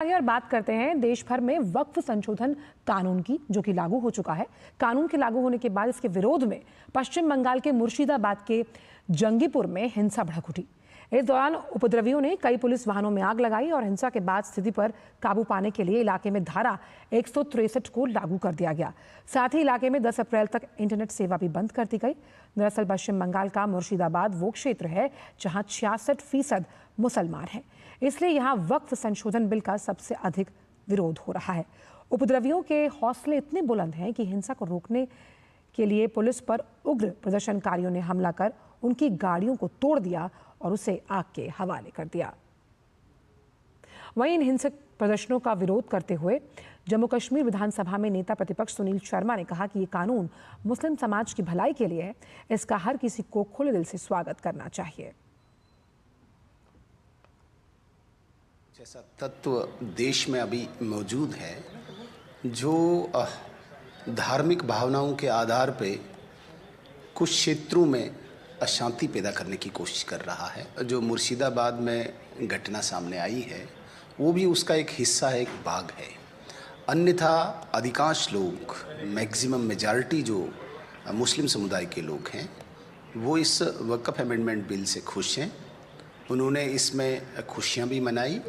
और बात करते हैं देश भर में वक्फ संशोधन कानून की, जो कि लागू हो चुका है। कानून के लागू होने के बाद इसके विरोध में पश्चिम बंगाल के मुर्शिदाबाद के जंगीपुर में हिंसा भड़क उठी। इस दौरान उपद्रवियों ने कई पुलिस वाहनों में आग लगाई और हिंसा के बाद स्थिति पर काबू पाने के लिए इलाके में धारा 163 को लागू कर दिया गया। साथ ही इलाके में 10 अप्रैल तक इंटरनेट सेवा भी बंद कर दी गई। दरअसल पश्चिम बंगाल का मुर्शिदाबाद वो क्षेत्र है जहां 66% मुसलमान हैं, इसलिए यहाँ वक्फ संशोधन बिल का सबसे अधिक विरोध हो रहा है। उपद्रवियों के हौसले इतने बुलंद हैं कि हिंसा को रोकने के लिए पुलिस पर उग्र प्रदर्शनकारियों ने हमला कर उनकी गाड़ियों को तोड़ दिया और उसे आग के हवाले कर दिया। वहीं इन हिंसक प्रदर्शनों का विरोध करते हुए जम्मू कश्मीर विधानसभा में नेता प्रतिपक्ष सुनील शर्मा ने कहा कि ये कानून मुस्लिम समाज की भलाई के लिए है, इसका हर किसी को खुले दिल से स्वागत करना चाहिए। ऐसा तत्व देश में अभी मौजूद है जो धार्मिक भावनाओं के आधार पे कुछ क्षेत्रों में अशांति पैदा करने की कोशिश कर रहा है। जो मुर्शिदाबाद में घटना सामने आई है वो भी उसका एक हिस्सा है, एक भाग है। अन्यथा अधिकांश लोग, मैक्सिमम मेजॉरिटी जो मुस्लिम समुदाय के लोग हैं, वो इस वक्फ अमेंडमेंट बिल से खुश हैं। उन्होंने इसमें खुशियां भी मनाई,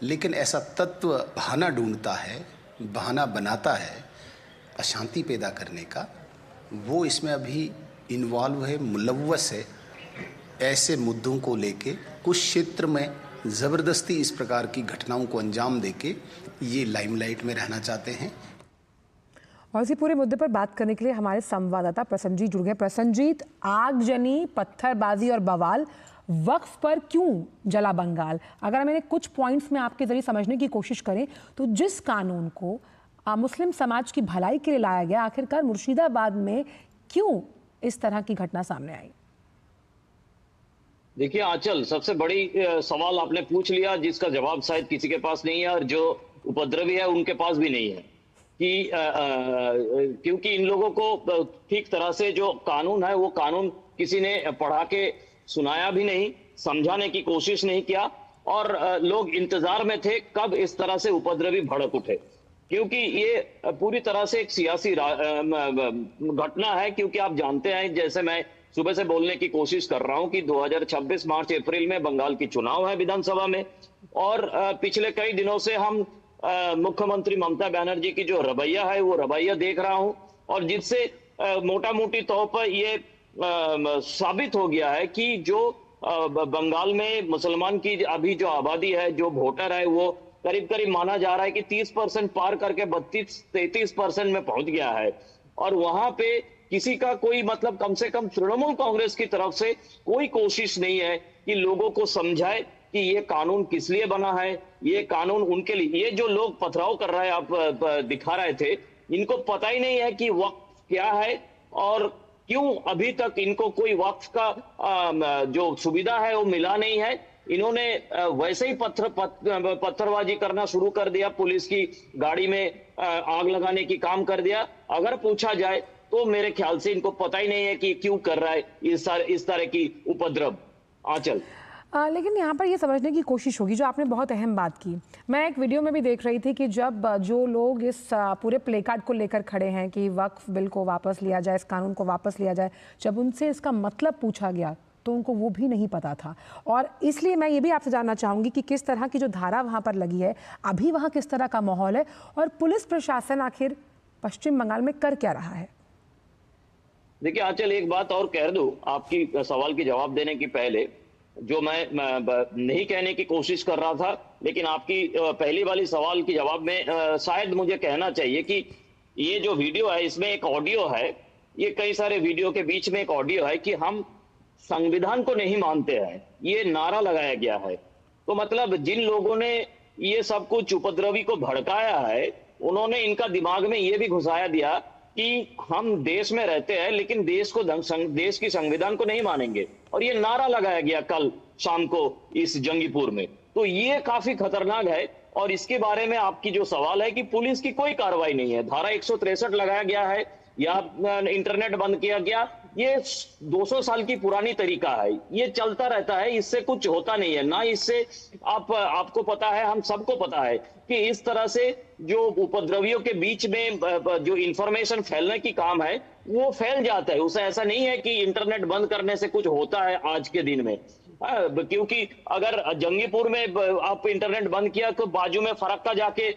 लेकिन ऐसा तत्व बहाना ढूंढता है, बहाना बनाता है अशांति पैदा करने का, वो इसमें अभी इन्वॉल्व है, मुलव्वस है। ऐसे मुद्दों को लेके कुछ क्षेत्र में ज़बरदस्ती इस प्रकार की घटनाओं को अंजाम देके ये लाइमलाइट में रहना चाहते हैं। और इसी पूरे मुद्दे पर बात करने के लिए हमारे संवाददाता प्रसन्नजीत जुड़ गए। प्रसन्नजीत, आगजनी, पत्थरबाजी और बवाल, वक्फ पर क्यों जला बंगाल? अगर मैंने कुछ पॉइंट्स में आपके जरिए समझने की कोशिश करें तो जिस कानून को मुस्लिम समाज की भलाई के लिए लाया गया, आखिरकार मुर्शिदाबाद में क्यों इस तरह की घटना सामने आई? देखिए आंचल, सबसे बड़ी सवाल आपने पूछ लिया जिसका जवाब शायद किसी के पास नहीं है और जो उपद्रवी है उनके पास भी नहीं है कि क्योंकि इन लोगों को ठीक तरह से जो कानून है वो कानून किसी ने पढ़ा के सुनाया भी नहीं, समझाने की कोशिश नहीं किया और लोग इंतजार में थे कब इस तरह से उपद्रवी भड़क उठे, क्योंकि ये पूरी तरह से एक सियासी घटना है। क्योंकि आप जानते हैं, जैसे मैं सुबह से बोलने की कोशिश कर रहा हूं कि 2026 मार्च अप्रैल में बंगाल की चुनाव है विधानसभा में, और पिछले कई दिनों से हम मुख्यमंत्री ममता बनर्जी की जो रवैया है वो रवैया देख रहा हूं, और जिससे मोटा मोटी तौर पर ये साबित हो गया है कि जो बंगाल में मुसलमान की अभी जो आबादी है, जो वोटर है, वो करीब करीब माना जा रहा है कि 30% पार करके 32-33% में पहुंच गया है। और वहां पे किसी का कोई मतलब, कम से कम तृणमूल कांग्रेस की तरफ से कोई कोशिश नहीं है कि लोगों को समझाए कि ये कानून किस लिए बना है, ये कानून उनके लिए। ये जो लोग पथराव कर रहे हैं, आप दिखा रहे थे, इनको पता ही नहीं है कि वक्फ क्या है और क्यों अभी तक इनको कोई वक्फ का जो सुविधा है वो मिला नहीं है। इन्होंने वैसे ही पत्थरबाजी करना शुरू कर दिया, पुलिस की गाड़ी में आग लगाने की काम कर दिया। अगर पूछा जाए तो मेरे ख्याल से इनको पता ही नहीं है कि क्यों कर रहा है इस तरह की उपद्रव। आंचल, लेकिन यहाँ पर ये समझने की कोशिश होगी, जो आपने बहुत अहम बात की। मैं एक वीडियो में भी देख रही थी कि जब जो लोग इस पूरे प्ले कार्ड को लेकर खड़े हैं कि वक्फ बिल को वापस लिया जाए, इस कानून को वापस लिया जाए, जब उनसे इसका मतलब पूछा गया तो उनको वो भी नहीं पता था। और इसलिए मैं ये भी आपसे जानना चाहूँगी कि किस तरह की जो धारा वहाँ पर लगी है, अभी वहाँ किस तरह का माहौल है और पुलिस प्रशासन आखिर पश्चिम बंगाल में कर क्या रहा है? देखिए आंचल, एक बात और कह दूं आपकी सवाल की जवाब देने की पहले, जो मैं नहीं कहने की कोशिश कर रहा था, लेकिन आपकी पहली वाली सवाल के जवाब में शायद मुझे कहना चाहिए कि ये जो वीडियो है इसमें एक ऑडियो है, ये कई सारे वीडियो के बीच में एक ऑडियो है कि हम संविधान को नहीं मानते हैं, ये नारा लगाया गया है। तो मतलब जिन लोगों ने ये सब कुछ उपद्रवी को भड़काया है, उन्होंने इनका दिमाग में ये भी घुसाया दिया कि हम देश में रहते हैं लेकिन देश की संविधान को नहीं मानेंगे, और ये नारा लगाया गया कल शाम को इस जंगीपुर में। तो ये काफी खतरनाक है। और इसके बारे में आपकी जो सवाल है कि पुलिस की कोई कार्रवाई नहीं है, धारा 163 लगाया गया है या इंटरनेट बंद किया गया, ये 200 साल की पुरानी तरीका है, ये चलता रहता है, इससे कुछ होता नहीं है ना। इससे आपको पता है, हम सबको पता है कि इस तरह से जो उपद्रवियों के बीच में जो इंफॉर्मेशन फैलने की काम है वो फैल जाता है। उसे ऐसा नहीं है कि इंटरनेट बंद करने से कुछ होता है आज के दिन में। क्योंकि अगर जंगीपुर में आप इंटरनेट बंद किया तो बाजू में फरक्का जाके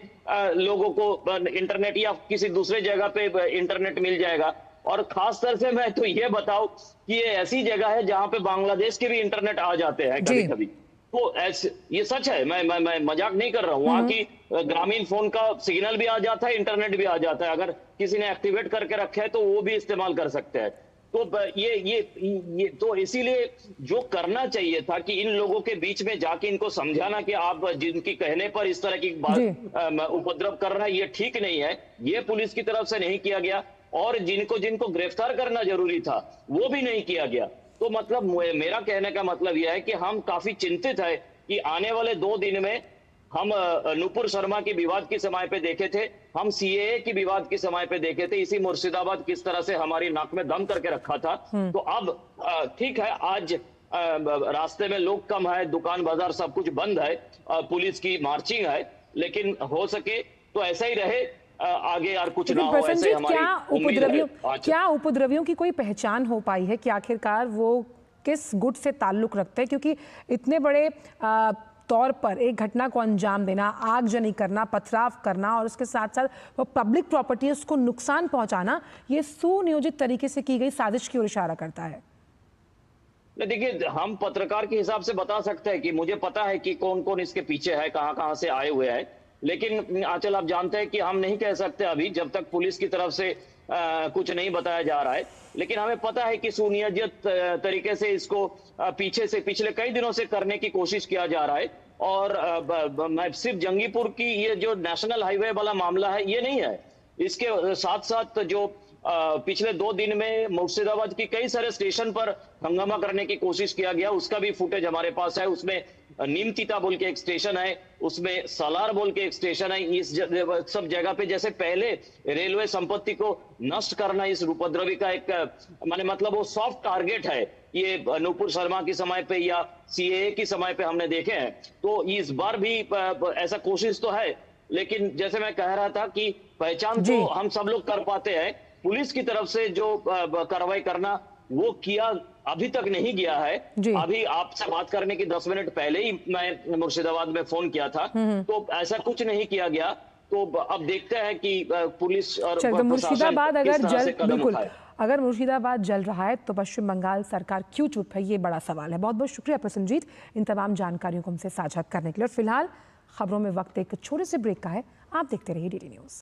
लोगों को इंटरनेट या किसी दूसरे जगह पे इंटरनेट मिल जाएगा। और खास तौर से मैं तो ये बताऊं कि ये ऐसी जगह है जहां पे बांग्लादेश के भी इंटरनेट आ जाते हैं कभी कभी। तो ऐसे ये सच है, मैं मजाक नहीं कर रहा हूँ। वहां की ग्रामीण फोन का सिग्नल भी आ जाता है, इंटरनेट भी आ जाता है। अगर किसी ने एक्टिवेट करके रखे है तो वो भी इस्तेमाल कर सकते हैं। तो ये तो इसीलिए जो करना चाहिए था कि इन लोगों के बीच में जाके इनको समझाना कि आप जिनकी कहने पर इस तरह की बात उपद्रव कर रहा है ये ठीक नहीं है, ये पुलिस की तरफ से नहीं किया गया। और जिनको गिरफ्तार करना जरूरी था वो भी नहीं किया गया। तो मतलब मेरा कहने का मतलब यह है कि हम काफी चिंतित है कि आने वाले 2 दिन में हम नुपुर शर्मा की विवाद के समय पे देखे थे, हम सीएए की विवाद के समय पे देखे थे, इसी मुर्शिदाबाद किस तरह से हमारी नाक में दम करके रखा था। तो अब ठीक है, आज रास्ते में लोग कम है, दुकान बाजार सब कुछ बंद है, पुलिस की मार्चिंग है, लेकिन हो सके तो ऐसा ही रहे, आगे यार कुछ ना हो, ऐसे हमारी क्या उपद्रवियों की कोई पहचान हो पाई है कि आखिरकार वो किस गुट से ताल्लुक रखते हैं? क्योंकि इतने बड़े तौर पर एक घटना को अंजाम देना, आगजनी करना, पथराव करना और उसके साथ साथ वो पब्लिक प्रॉपर्टी है उसको नुकसान पहुंचाना, ये सुनियोजित तरीके से की गई साजिश की ओर इशारा करता है। देखिए, हम पत्रकार के हिसाब से बता सकते हैं कि मुझे पता है कि कौन कौन इसके पीछे है, कहां कहां से आए हुए हैं। लेकिन आंचल, आप जानते हैं कि हम नहीं कह सकते अभी, जब तक पुलिस की तरफ से कुछ नहीं बताया जा रहा है। लेकिन हमें पता है कि सुनियोजित तरीके से इसको पीछे से पिछले कई दिनों से करने की कोशिश किया जा रहा है। और मैं सिर्फ जंगीपुर की ये जो नेशनल हाईवे वाला मामला है ये नहीं है, इसके साथ साथ जो पिछले 2 दिन में मुर्शिदाबाद की कई सारे स्टेशन पर हंगामा करने की कोशिश किया गया, उसका भी फुटेज हमारे पास है। उसमें नीमतीता बोल के एक स्टेशन है, उसमें सलार बोल के एक स्टेशन है। इस सब जगह पे जैसे पहले रेलवे संपत्ति को नष्ट करना इस उपद्रवी का एक मतलब वो सॉफ्ट टारगेट है, ये नुपुर शर्मा के समय पे या सीएए की समय पे हमने देखे हैं। तो इस बार भी ऐसा कोशिश तो है, लेकिन जैसे मैं कह रहा था कि पहचान तो हम सब लोग कर पाते हैं, पुलिस की तरफ से जो कार्रवाई करना वो किया अभी तक नहीं गया है। अभी आपसे बात करने की 10 मिनट पहले ही मैं मुर्शिदाबाद में फोन किया था, तो ऐसा कुछ नहीं किया गया। तो अब देखते हैं कि पुलिस और मुर्शिदाबाद अगर मुर्शिदाबाद जल रहा है तो पश्चिम बंगाल सरकार क्यों चुप है, ये बड़ा सवाल है। बहुत बहुत शुक्रिया प्रसन्नजीत इन तमाम जानकारियों को हमसे साझा करने के लिए। और फिलहाल खबरों में वक्त एक छोटे से ब्रेक का है, आप देखते रहिए DD न्यूज़।